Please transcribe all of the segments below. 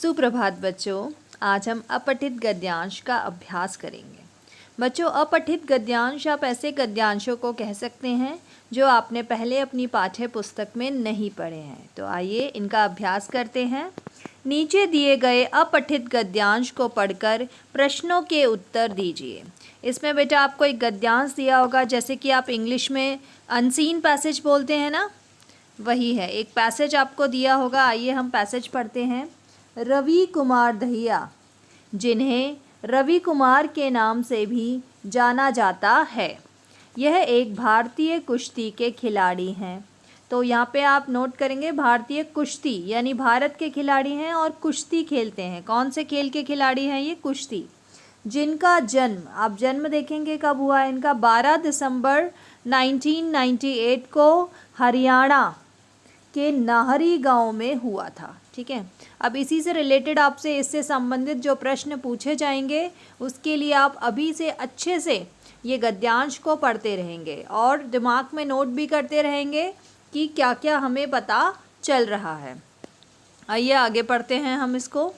सुप्रभात बच्चों, आज हम अपठित गद्यांश का अभ्यास करेंगे। बच्चों, अपठित गद्यांश आप ऐसे गद्यांशों को कह सकते हैं जो आपने पहले अपनी पाठ्य पुस्तक में नहीं पढ़े हैं। तो आइए इनका अभ्यास करते हैं। नीचे दिए गए अपठित गद्यांश को पढ़कर प्रश्नों के उत्तर दीजिए। इसमें बेटा आपको एक गद्यांश दिया होगा, जैसे कि आप इंग्लिश में अनसीन पैसेज बोलते हैं ना, वही है। एक पैसेज आपको दिया होगा। आइए हम पैसेज पढ़ते हैं। रवि कुमार दहिया, जिन्हें रवि कुमार के नाम से भी जाना जाता है, यह एक भारतीय कुश्ती के खिलाड़ी हैं। तो यहाँ पे आप नोट करेंगे भारतीय कुश्ती, यानी भारत के खिलाड़ी हैं और कुश्ती खेलते हैं। कौन से खेल के खिलाड़ी हैं ये? कुश्ती। जिनका जन्म, आप जन्म देखेंगे कब हुआ है इनका, 12 दिसंबर 1998 को हरियाणा के नाहरी गांव में हुआ था। ठीक है। अब इसी से रिलेटेड आपसे इससे संबंधित जो प्रश्न पूछे जाएंगे उसके लिए आप अभी से अच्छे से ये गद्यांश को पढ़ते रहेंगे और दिमाग में नोट भी करते रहेंगे कि क्या क्या हमें पता चल रहा है। आइए आगे पढ़ते हैं हम इसको।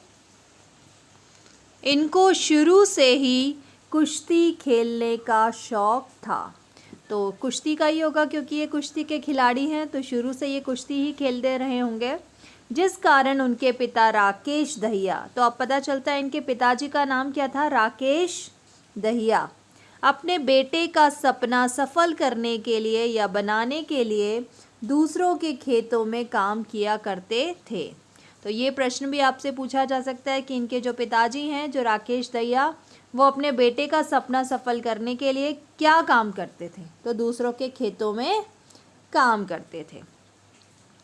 इनको शुरू से ही कुश्ती खेलने का शौक था। तो कुश्ती का ही होगा क्योंकि ये कुश्ती के खिलाड़ी हैं, तो शुरू से ये कुश्ती ही खेलते रहे होंगे, जिस कारण उनके पिता राकेश दहिया, तो अब पता चलता है इनके पिताजी का नाम क्या था? राकेश दहिया, अपने बेटे का सपना सफल करने के लिए या बनाने के लिए दूसरों के खेतों में काम किया करते थे। तो ये प्रश्न भी आपसे पूछा जा सकता है कि इनके जो पिताजी हैं, जो राकेश दहिया, वो अपने बेटे का सपना सफल करने के लिए क्या काम करते थे? तो दूसरों के खेतों में काम करते थे।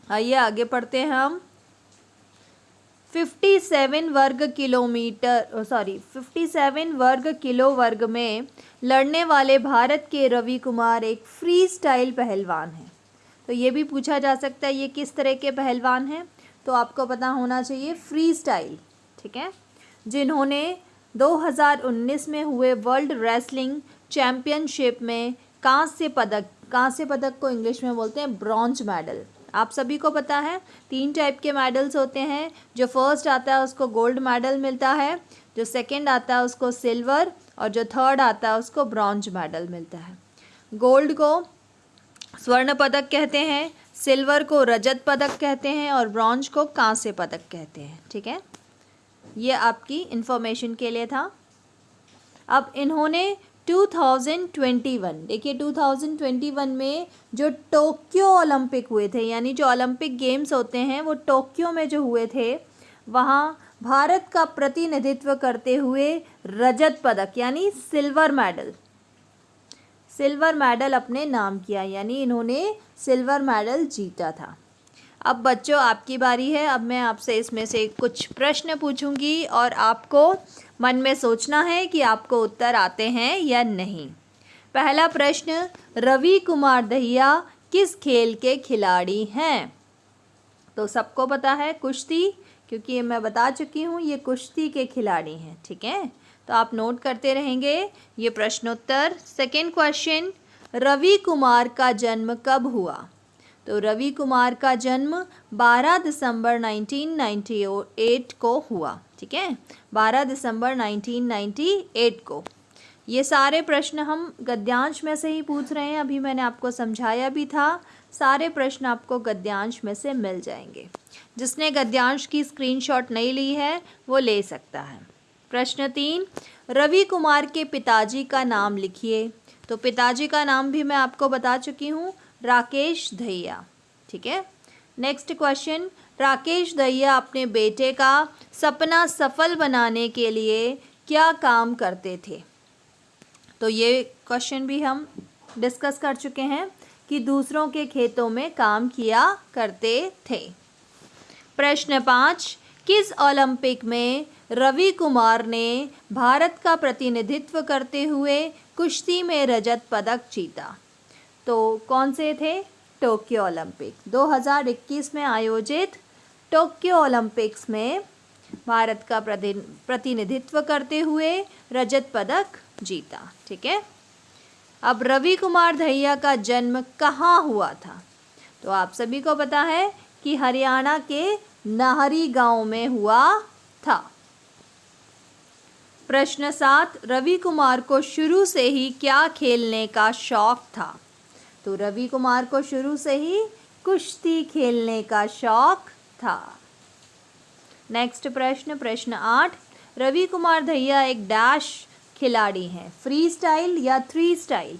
आइए आगे पढ़ते हैं हम। 57 वर्ग किलो वर्ग में लड़ने वाले भारत के रवि कुमार एक फ्री स्टाइल पहलवान हैं। तो ये भी पूछा जा सकता है ये किस तरह के पहलवान हैं, तो आपको पता होना चाहिए फ्री स्टाइल। ठीक है। जिन्होंने 2019 में हुए वर्ल्ड रेसलिंग चैम्पियनशिप में कांस्य पदक को इंग्लिश में बोलते हैं ब्रॉन्ज मेडल। आप सभी को पता है 3 टाइप के मेडल्स होते हैं। जो फर्स्ट आता है उसको गोल्ड मेडल मिलता है, जो सेकंड आता है उसको सिल्वर, और जो थर्ड आता है उसको ब्रॉन्ज मेडल मिलता है। गोल्ड को स्वर्ण पदक कहते हैं, सिल्वर को रजत पदक कहते हैं और ब्रॉन्ज को कांस्य पदक कहते हैं। ठीक है, ये आपकी इंफॉर्मेशन के लिए था। अब इन्होंने 2021, देखिए 2021 में जो टोक्यो ओलंपिक हुए थे, यानी जो ओलंपिक गेम्स होते हैं वो टोक्यो में जो हुए थे, वहाँ भारत का प्रतिनिधित्व करते हुए रजत पदक यानी सिल्वर मेडल अपने नाम किया, यानी इन्होंने सिल्वर मेडल जीता था। अब बच्चों आपकी बारी है। अब मैं आपसे इसमें से कुछ प्रश्न पूछूंगी और आपको मन में सोचना है कि आपको उत्तर आते हैं या नहीं। पहला प्रश्न, रवि कुमार दहिया किस खेल के खिलाड़ी हैं? तो सबको पता है कुश्ती, क्योंकि ये मैं बता चुकी हूँ ये कुश्ती के खिलाड़ी हैं। ठीक है, तो आप नोट करते रहेंगे ये प्रश्नोत्तर। सेकेंड क्वेश्चन, रवि कुमार का जन्म कब हुआ? तो रवि कुमार का जन्म 12 दिसंबर 1998 को हुआ। ठीक है, 12 दिसंबर 1998 को। ये सारे प्रश्न हम गद्यांश में से ही पूछ रहे हैं। अभी मैंने आपको समझाया भी था, सारे प्रश्न आपको गद्यांश में से मिल जाएंगे। जिसने गद्यांश की स्क्रीनशॉट नहीं ली है वो ले सकता है। प्रश्न 3, रवि कुमार के पिताजी का नाम लिखिए। तो पिताजी का नाम भी मैं आपको बता चुकी हूँ, राकेश दहिया। ठीक है। नेक्स्ट क्वेश्चन, राकेश दहिया अपने बेटे का सपना सफल बनाने के लिए क्या काम करते थे? तो ये क्वेश्चन भी हम डिस्कस कर चुके हैं कि दूसरों के खेतों में काम किया करते थे। प्रश्न 5, किस ओलंपिक में रवि कुमार ने भारत का प्रतिनिधित्व करते हुए कुश्ती में रजत पदक जीता? तो कौन से थे? टोक्यो ओलंपिक, 2021 में आयोजित टोक्यो ओलंपिक्स में भारत का प्रतिनिधित्व करते हुए रजत पदक जीता। ठीक है। अब रवि कुमार दहिया का जन्म कहाँ हुआ था? तो आप सभी को पता है कि हरियाणा के नाहरी गांव में हुआ था। प्रश्न 7, रवि कुमार को शुरू से ही क्या खेलने का शौक था? तो रवि कुमार को शुरू से ही कुश्ती खेलने का शौक था। नेक्स्ट प्रश्न, प्रश्न 8, रवि कुमार दहिया एक डैश खिलाड़ी हैं, फ्री स्टाइल या थ्री स्टाइल?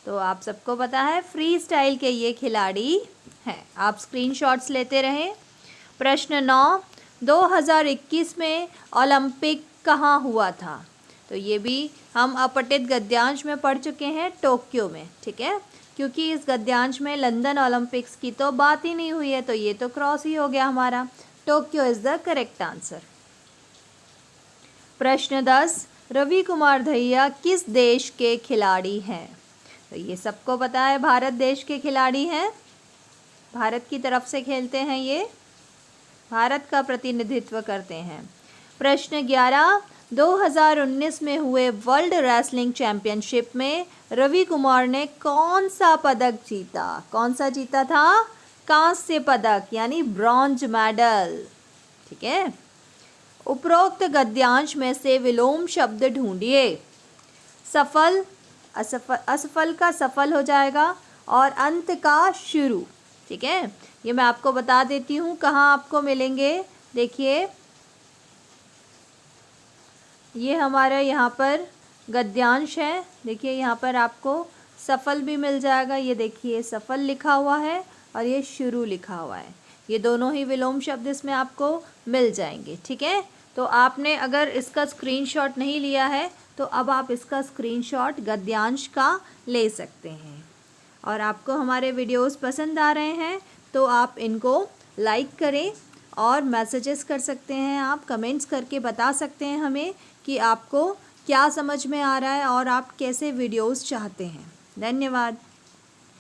तो आप सबको पता है फ्री स्टाइल के ये खिलाड़ी हैं। आप स्क्रीनशॉट्स लेते रहें। प्रश्न 9, 2021 में ओलंपिक कहाँ हुआ था? तो ये भी हम अपठित गद्यांश में पढ़ चुके हैं, टोक्यो में, ठीक है, क्योंकि इस गद्यांश में लंदन ओलंपिक्स की तो बात ही नहीं हुई है, तो ये तो क्रॉस ही हो गया हमारा। Tokyo is the correct answer. प्रश्न 10, रवि कुमार दहिया किस देश के खिलाड़ी हैं? तो ये सबको पता है भारत देश के खिलाड़ी हैं, भारत की तरफ से खेलते हैं, ये भारत का प्रतिनिधित्व करते हैं। प्रश्न 11, 2019 में हुए वर्ल्ड रेसलिंग चैंपियनशिप में रवि कुमार ने कौन सा पदक जीता? कौन सा जीता था? कांस्य पदक यानी ब्रॉन्ज मेडल, ठीक है। उपरोक्त गद्यांश में से विलोम शब्द ढूंढिए। सफल, असफल का सफल हो जाएगा, और अंत का शुरू, ठीक है। ये मैं आपको बता देती हूँ कहाँ आपको मिलेंगे। देखिए ये हमारा यहाँ पर गद्यांश है, देखिए यहाँ पर आपको सफल भी मिल जाएगा, ये देखिए सफल लिखा हुआ है और ये शुरू लिखा हुआ है, ये दोनों ही विलोम शब्द इसमें आपको मिल जाएंगे, ठीक है। तो आपने अगर इसका स्क्रीनशॉट नहीं लिया है तो अब आप इसका स्क्रीनशॉट गद्यांश का ले सकते हैं। और आपको हमारे वीडियोस पसंद आ रहे हैं तो आप इनको लाइक करें और मैसेजेस कर सकते हैं, आप कमेंट्स करके बता सकते हैं हमें कि आपको क्या समझ में आ रहा है और आप कैसे वीडियोस चाहते हैं। धन्यवाद।